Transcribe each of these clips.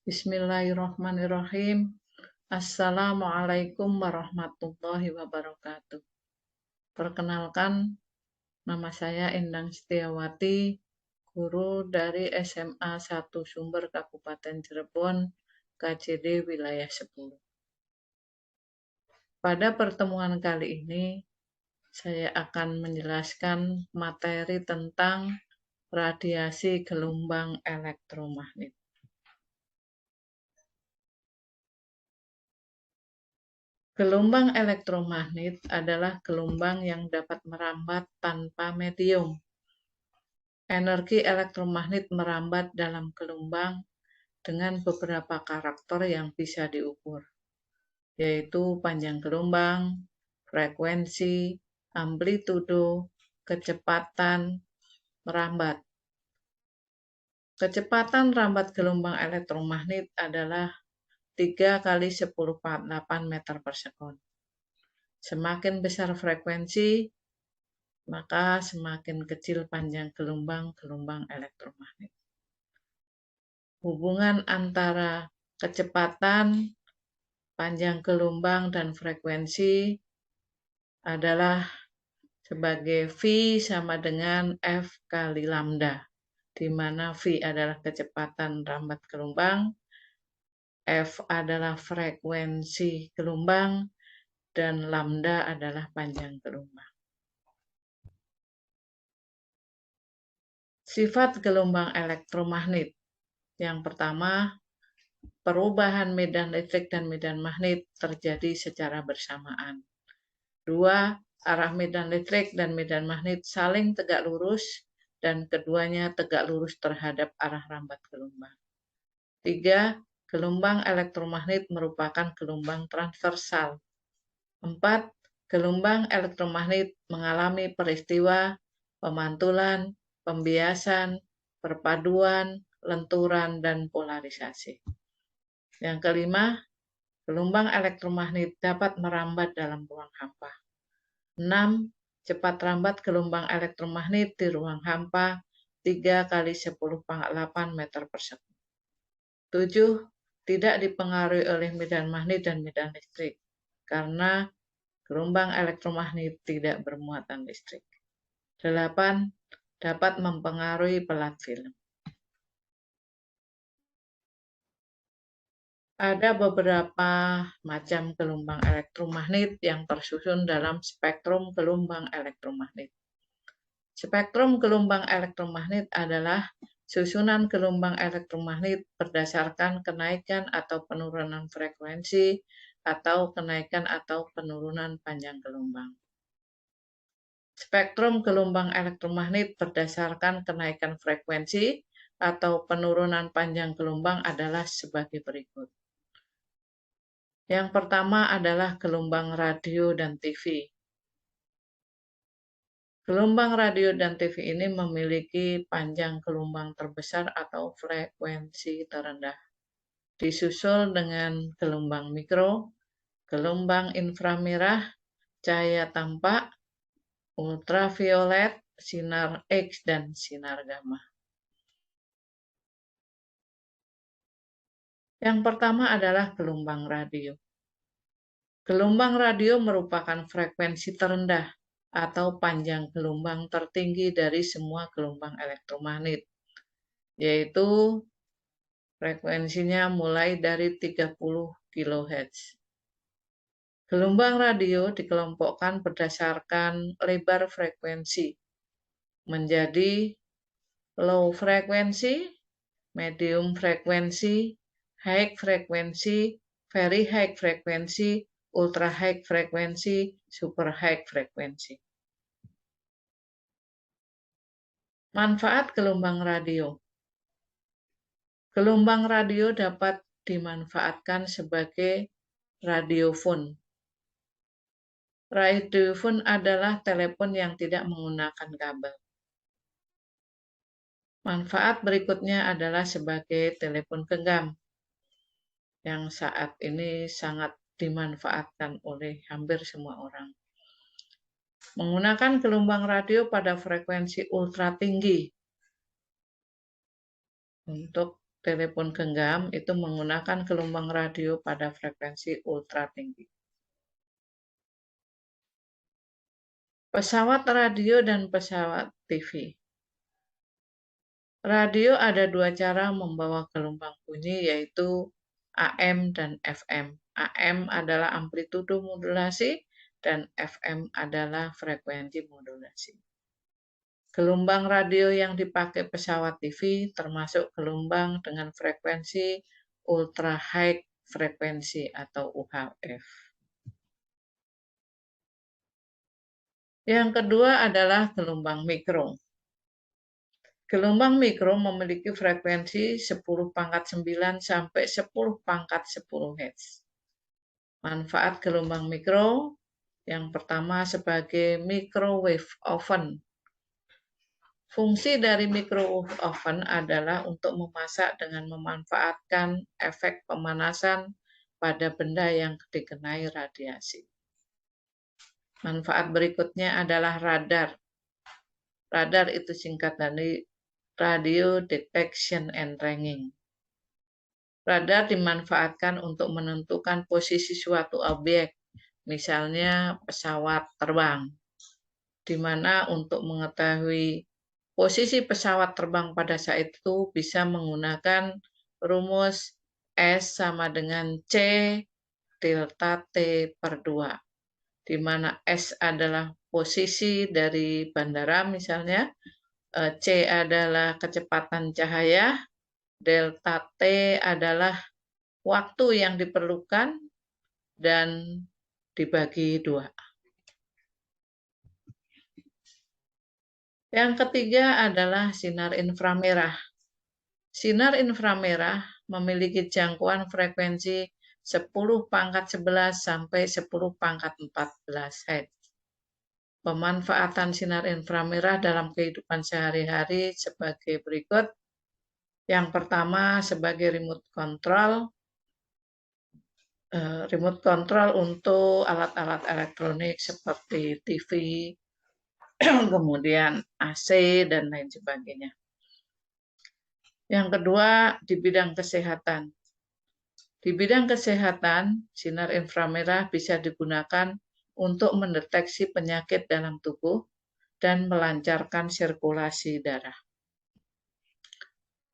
Bismillahirrahmanirrahim. Assalamualaikum warahmatullahi wabarakatuh. Perkenalkan, nama saya Endang Setiawati, guru dari SMA 1 Sumber Kabupaten Cirebon, KJD Wilayah 10. Pada pertemuan kali ini, saya akan menjelaskan materi tentang radiasi gelombang elektromagnet. Gelombang elektromagnet adalah gelombang yang dapat merambat tanpa medium. Energi elektromagnet merambat dalam gelombang dengan beberapa karakter yang bisa diukur, yaitu panjang gelombang, frekuensi, amplitudo, kecepatan merambat. Kecepatan rambat gelombang elektromagnet adalah 3 kali 10⁴ meter per sekon. Semakin besar frekuensi, maka semakin kecil panjang gelombang elektromagnet. Hubungan antara kecepatan, panjang gelombang, dan frekuensi adalah sebagai V sama dengan F kali lambda, di mana V adalah kecepatan rambat gelombang, F adalah frekuensi gelombang, dan lambda adalah panjang gelombang. Sifat gelombang elektromagnet. Yang pertama, perubahan medan listrik dan medan magnet terjadi secara bersamaan. 2. Arah medan listrik dan medan magnet saling tegak lurus dan keduanya tegak lurus terhadap arah rambat gelombang. 3. Gelombang elektromagnet merupakan gelombang transversal. 4. Gelombang elektromagnet mengalami peristiwa pemantulan, pembiasan, perpaduan, lenturan, dan polarisasi. Yang kelima, gelombang elektromagnet dapat merambat dalam ruang hampa. 6. Cepat rambat gelombang elektromagnet di ruang hampa 3 kali 10⁴ meter per sekon. 7. Tidak dipengaruhi oleh medan magnet dan medan listrik, karena gelombang elektromagnet tidak bermuatan listrik. 8. Dapat mempengaruhi pelat film. Ada beberapa macam gelombang elektromagnet yang tersusun dalam spektrum gelombang elektromagnet. Spektrum gelombang elektromagnet adalah susunan gelombang elektromagnet berdasarkan kenaikan atau penurunan frekuensi atau kenaikan atau penurunan panjang gelombang. Spektrum gelombang elektromagnet berdasarkan kenaikan frekuensi atau penurunan panjang gelombang adalah sebagai berikut. Yang pertama adalah gelombang radio dan TV. Gelombang radio dan TV ini memiliki panjang gelombang terbesar atau frekuensi terendah. Disusul dengan gelombang mikro, gelombang inframerah, cahaya tampak, ultraviolet, sinar X, dan sinar gamma. Yang pertama adalah gelombang radio. Gelombang radio merupakan frekuensi terendah atau panjang gelombang tertinggi dari semua gelombang elektromagnet, yaitu frekuensinya mulai dari 30 kHz. Gelombang radio dikelompokkan berdasarkan lebar frekuensi menjadi low frekuensi, medium frekuensi, high frekuensi, very high frekuensi, ultra high frekuensi, super high frekuensi. Manfaat gelombang radio. Gelombang radio dapat dimanfaatkan sebagai radiofon. Radiofon adalah telepon yang tidak menggunakan kabel. Manfaat berikutnya adalah sebagai telepon genggam, yang saat ini sangat dimanfaatkan oleh hampir semua orang. Menggunakan gelombang radio pada frekuensi ultra tinggi untuk telepon genggam itu menggunakan gelombang radio pada frekuensi ultra tinggi. Pesawat radio dan pesawat TV. Radio ada dua cara membawa gelombang bunyi, yaitu AM dan FM. AM adalah amplitudo modulasi dan FM adalah frekuensi modulasi. Gelombang radio yang dipakai pesawat TV termasuk gelombang dengan frekuensi ultra high frekuensi atau UHF. Yang kedua adalah gelombang mikro. Gelombang mikro memiliki frekuensi 10⁻⁹ sampai 10⁻10 Hz. Manfaat gelombang mikro yang pertama sebagai microwave oven. Fungsi dari microwave oven adalah untuk memasak dengan memanfaatkan efek pemanasan pada benda yang dikenai radiasi. Manfaat berikutnya adalah radar. Radar itu singkat dari Radio Detection and Tracking. Radar dimanfaatkan untuk menentukan posisi suatu objek, misalnya pesawat terbang, di mana untuk mengetahui posisi pesawat terbang pada saat itu bisa menggunakan rumus S sama dengan C delta T per 2, di mana S adalah posisi dari bandara misalnya, C adalah kecepatan cahaya, delta T adalah waktu yang diperlukan, dan dibagi 2. Yang ketiga adalah sinar inframerah. Sinar inframerah memiliki jangkauan frekuensi 10⁻11 sampai 10⁻14 Hz. Pemanfaatan sinar inframerah dalam kehidupan sehari-hari sebagai berikut. Yang pertama sebagai remote control untuk alat-alat elektronik seperti TV, kemudian AC, dan lain sebagainya. Yang kedua di bidang kesehatan. Di bidang kesehatan, sinar inframerah bisa digunakan untuk mendeteksi penyakit dalam tubuh dan melancarkan sirkulasi darah.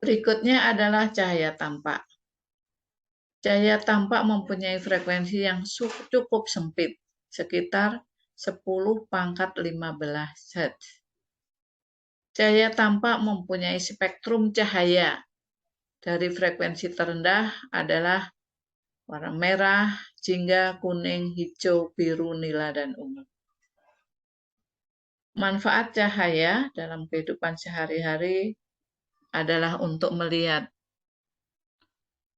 Berikutnya adalah cahaya tampak. Cahaya tampak mempunyai frekuensi yang cukup sempit, sekitar 10⁻15 Hz. Cahaya tampak mempunyai spektrum cahaya. Dari frekuensi terendah adalah warna merah, jingga, kuning, hijau, biru, nila, dan ungu. Manfaat cahaya dalam kehidupan sehari-hari adalah untuk melihat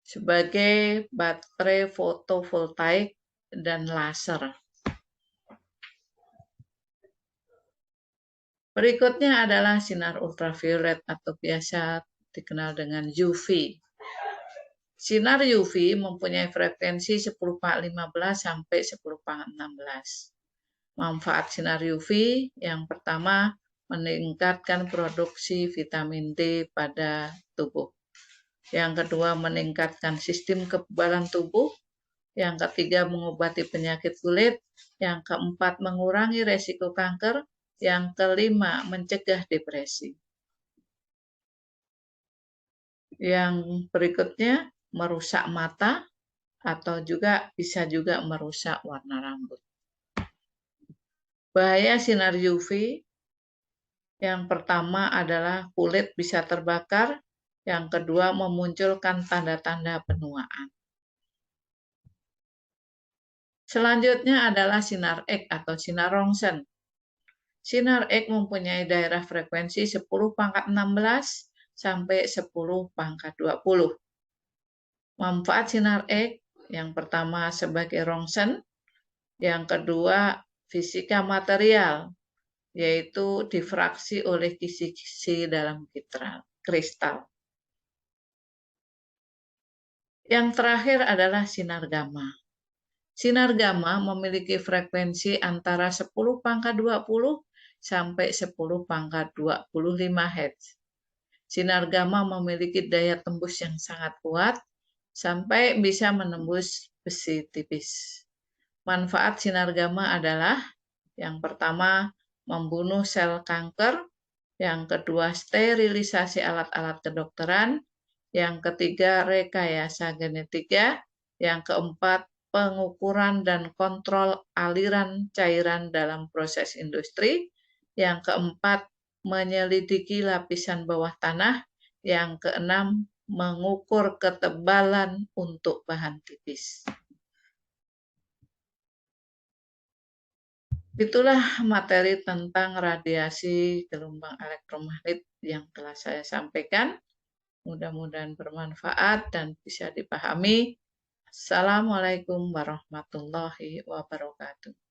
sebagai baterai fotovoltaik dan laser. Berikutnya adalah sinar ultraviolet atau biasa dikenal dengan UV. Sinar UV mempunyai frekuensi 10⁻15 sampai 10⁻16. Manfaat sinar UV yang pertama meningkatkan produksi vitamin D pada tubuh. Yang kedua meningkatkan sistem kekebalan tubuh. Yang ketiga mengobati penyakit kulit. Yang keempat mengurangi resiko kanker. Yang kelima mencegah depresi. Yang berikutnya merusak mata atau bisa juga merusak warna rambut. Bahaya sinar UV yang pertama adalah kulit bisa terbakar, yang kedua memunculkan tanda-tanda penuaan. Selanjutnya adalah sinar X atau sinar rongsen. Sinar X mempunyai daerah frekuensi 10⁻16 sampai 10⁻20. Manfaat sinar X yang pertama sebagai rongsen, yang kedua fisika material, yaitu difraksi oleh kisi-kisi dalam kristal. Yang terakhir adalah sinar gamma. Sinar gamma memiliki frekuensi antara 10⁻20 sampai 10⁻25 Hz. Sinar gamma memiliki daya tembus yang sangat kuat sampai bisa menembus besi tipis. Manfaat sinar gamma adalah yang pertama, membunuh sel kanker, yang kedua, sterilisasi alat-alat kedokteran, yang ketiga, rekayasa genetika, yang keempat, pengukuran dan kontrol aliran cairan dalam proses industri, yang keempat, menyelidiki lapisan bawah tanah, yang keenam, mengukur ketebalan untuk bahan tipis. Itulah materi tentang radiasi gelombang elektromagnet yang telah saya sampaikan. Mudah-mudahan bermanfaat dan bisa dipahami. Assalamualaikum warahmatullahi wabarakatuh.